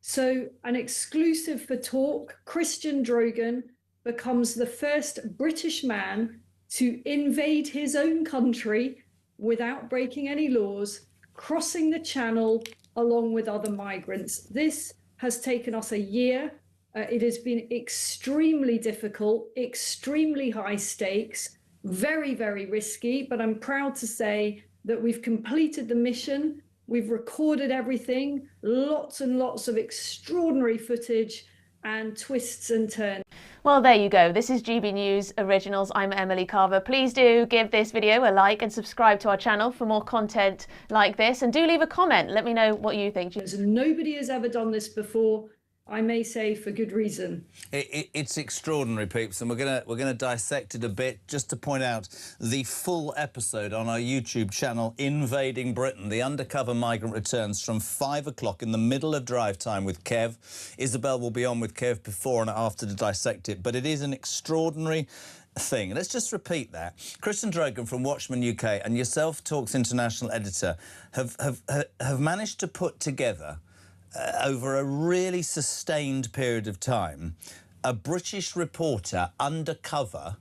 So an exclusive for Talk, Christian Drogan becomes the first British man to invade his own country without breaking any laws, crossing the channel along with other migrants. This has taken us a year. It has been extremely difficult, extremely high stakes, very, very risky, but I'm proud to say that we've completed the mission. We've recorded everything, lots and lots of extraordinary footage and twists and turns. Well, there you go. This is GB News Originals. I'm Emily Carver. Please do give this video a like and subscribe to our channel for more content like this. And do leave a comment. Let me know what you think. Nobody has ever done this before. I may say for good reason. It's extraordinary, peeps, and we're gonna dissect it a bit just to point out the full episode on our YouTube channel, Invading Britain. The undercover migrant returns from 5 o'clock in the middle of drive time with Kev. Isabel will be on with Kev before and after to dissect it, but it is an extraordinary thing. Let's just repeat that. Christian Drogan from Watchman UK and yourself, Talk's international editor, have managed to put together over a really sustained period of time, a British reporter undercover,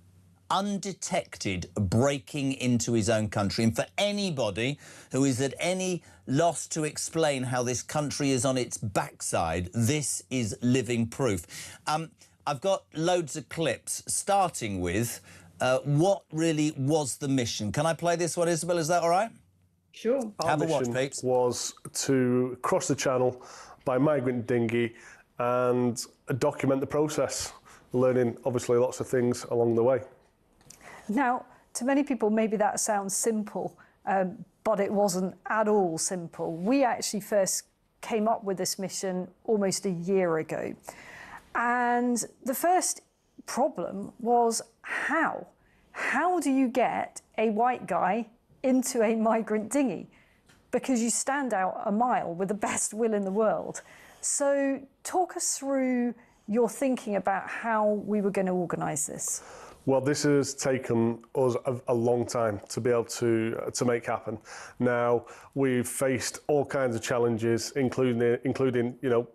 undetected, breaking into his own country. And for anybody who is at any loss to explain how this country is on its backside, this is living proof. I've got loads of clips, starting with what really was the mission. Can I play this one, Isabel? Is that all right? Sure. Have a watch, peeps. Was to cross the channel by migrant dinghy and document the process, learning obviously lots of things along the way. Now, to many people, maybe that sounds simple, but it wasn't at all simple. We actually first came up with this mission almost a year ago. And the first problem was how? How do you get a white guy into a migrant dinghy? Because you stand out a mile with the best will in the world. So talk us through your thinking about how we were going to organise this. Well, this has taken us a long time to be able to make happen. Now, we've faced all kinds of challenges, including you know,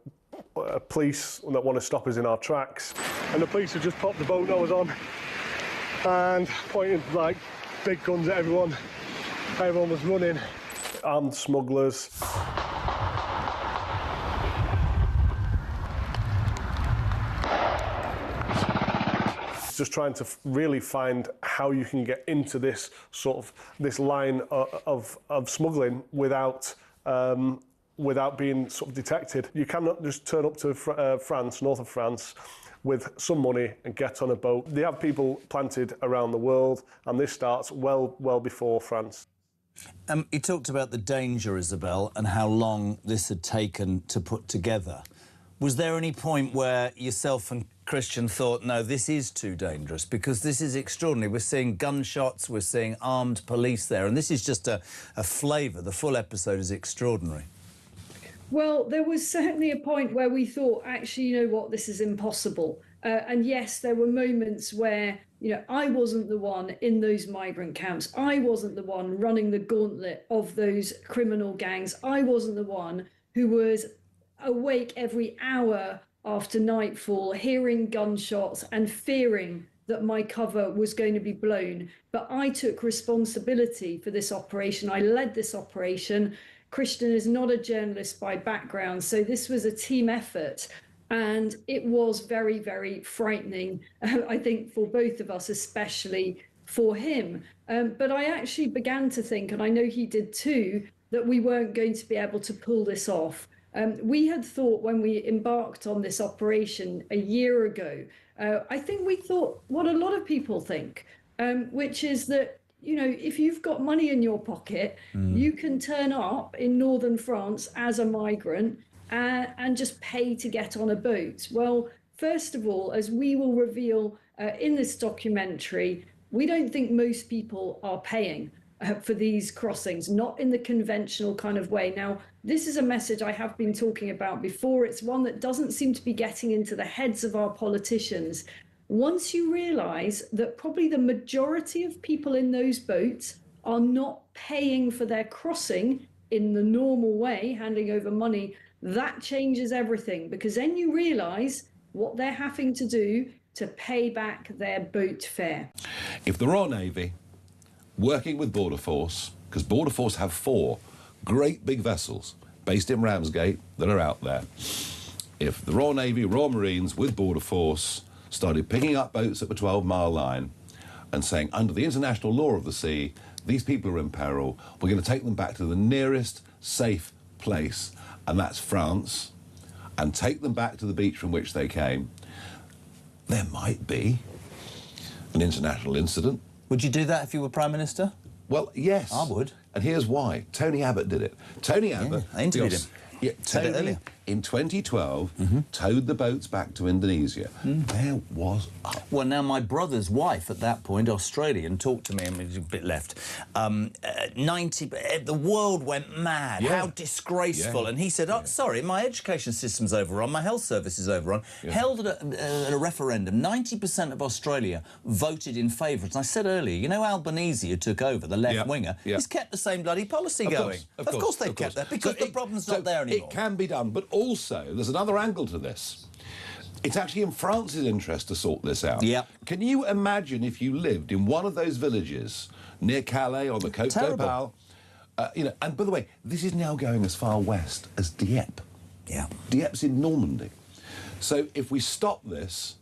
police that want to stop us in our tracks. And the police have just popped the boat nose on and pointed like big guns at everyone. Everyone was running. Armed smugglers. Just trying to really find how you can get into this this line of smuggling without being sort of detected. You cannot just turn up to France, north of France, with some money and get on a boat. They have people planted around the world, and this starts well before France. You talked about the danger, Isabel, and how long this had taken to put together. Was there any point where yourself and Christian thought, no, this is too dangerous, because this is extraordinary? We're seeing gunshots, we're seeing armed police there, and this is just a flavour. The full episode is extraordinary. Well, there was certainly a point where we thought, actually, you know what, this is impossible. And yes, there were moments where, you know, I wasn't the one in those migrant camps. I wasn't the one running the gauntlet of those criminal gangs. I wasn't the one who was awake every hour after nightfall, hearing gunshots and fearing that my cover was going to be blown. But I took responsibility for this operation. I led this operation. Christian is not a journalist by background, so this was a team effort. And it was very, very frightening, I think, for both of us, especially for him. But I actually began to think, and I know he did too, that we weren't going to be able to pull this off. We had thought when we embarked on this operation a year ago, I think we thought what a lot of people think, which is that, you know, if you've got money in your pocket, you can turn up in northern France as a migrant and just pay to get on a boat. Well, first of all, as we will reveal in this documentary, we don't think most people are paying for these crossings, not in the conventional kind of way. Now, this is a message I have been talking about before. It's one that doesn't seem to be getting into the heads of our politicians. Once you realise that probably the majority of people in those boats are not paying for their crossing in the normal way, handing over money that changes everything, because then you realise what they're having to do to pay back their boat fare. If the Royal Navy, working with Border Force, because Border Force have 4 great big vessels based in Ramsgate that are out there, if the Royal Navy, Royal Marines with Border Force started picking up boats at the 12-mile line and saying, under the international law of the sea, these people are in peril, we're going to take them back to the nearest safe place, and that's France, and take them back to the beach from which they came, there might be an international incident. Would you do that if you were Prime Minister? Well, yes. I would. And here's why. Tony Abbott did it. Tony Abbott... I interviewed him. Yeah, Said it Tony, earlier. in 2012, towed the boats back to Indonesia. There was... Well, now, my brother's wife at that point, Australian, talked to me, and it was a bit left. 90... The world went mad. Yeah. How disgraceful. Yeah. And he said, oh, sorry, my education system's overrun, my health service is overrun. Yeah. Held at a referendum, 90% of Australia voted in favour. And I said earlier, you know Albanese, who took over, the left-winger, he's kept the same bloody policy going. Of course they've kept that, because the problem's not there anymore. It can be done, but also there's another angle to this. It's actually in France's interest to sort this out. Yep. Can you imagine if you lived in one of those villages near Calais on the Côte d'Opale? You know, and by the way, this is now going as far west as Dieppe. Yeah. Dieppe's in Normandy. So if we stop this,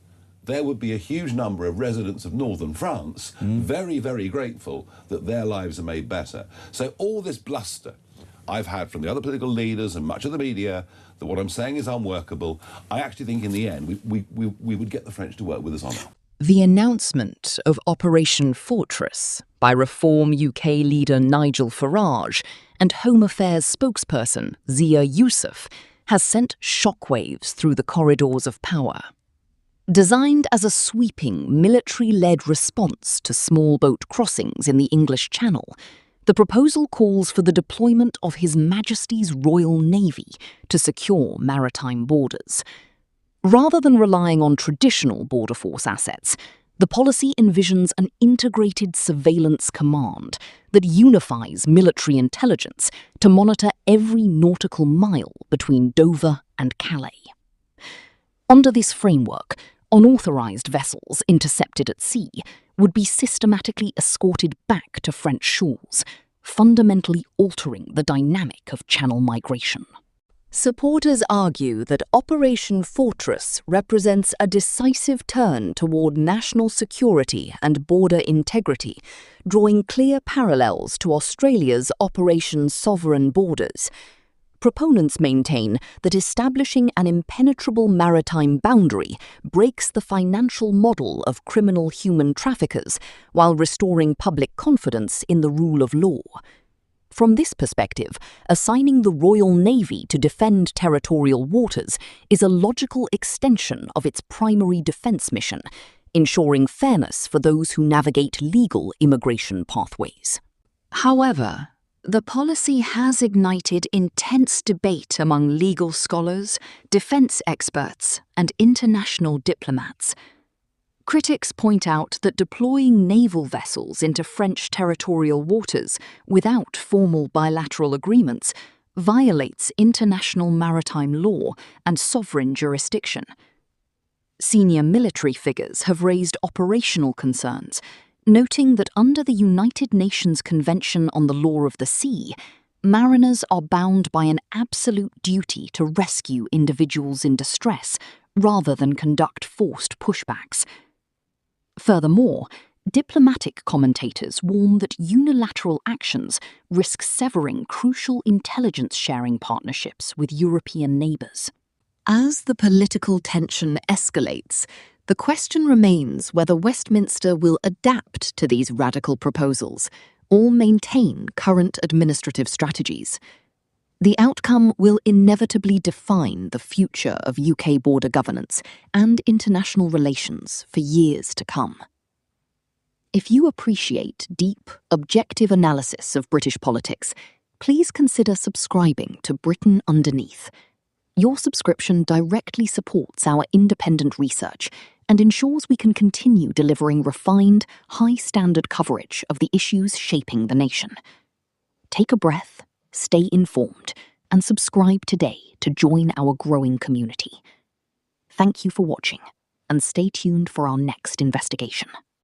there would be a huge number of residents of northern France very, very grateful that their lives are made better. So all this bluster I've had from the other political leaders and much of the media that what I'm saying is unworkable, I actually think in the end we would get the French to work with us on it. The announcement of Operation Fortress by Reform UK leader Nigel Farage and Home Affairs spokesperson Zia Yousaf has sent shockwaves through the corridors of power. Designed as a sweeping, military-led response to small boat crossings in the English Channel, the proposal calls for the deployment of His Majesty's Royal Navy to secure maritime borders. Rather than relying on traditional border force assets, the policy envisions an integrated surveillance command that unifies military intelligence to monitor every nautical mile between Dover and Calais. Under this framework, unauthorised vessels intercepted at sea would be systematically escorted back to French shores, fundamentally altering the dynamic of Channel migration. Supporters argue that Operation Fortress represents a decisive turn toward national security and border integrity, drawing clear parallels to Australia's Operation Sovereign Borders. Proponents maintain that establishing an impenetrable maritime boundary breaks the financial model of criminal human traffickers while restoring public confidence in the rule of law. From this perspective, assigning the Royal Navy to defend territorial waters is a logical extension of its primary defence mission, ensuring fairness for those who navigate legal immigration pathways. However, the policy has ignited intense debate among legal scholars, defence experts, and international diplomats. Critics point out that deploying naval vessels into French territorial waters without formal bilateral agreements violates international maritime law and sovereign jurisdiction. Senior military figures have raised operational concerns, noting that under the United Nations Convention on the Law of the Sea, mariners are bound by an absolute duty to rescue individuals in distress rather than conduct forced pushbacks. Furthermore, diplomatic commentators warn that unilateral actions risk severing crucial intelligence-sharing partnerships with European neighbours. As the political tension escalates, the question remains whether Westminster will adapt to these radical proposals or maintain current administrative strategies. The outcome will inevitably define the future of UK border governance and international relations for years to come. If you appreciate deep, objective analysis of British politics, please consider subscribing to Britain Underneath. Your subscription directly supports our independent research and ensures we can continue delivering refined, high-standard coverage of the issues shaping the nation. Take a breath, stay informed, and subscribe today to join our growing community. Thank you for watching, and stay tuned for our next investigation.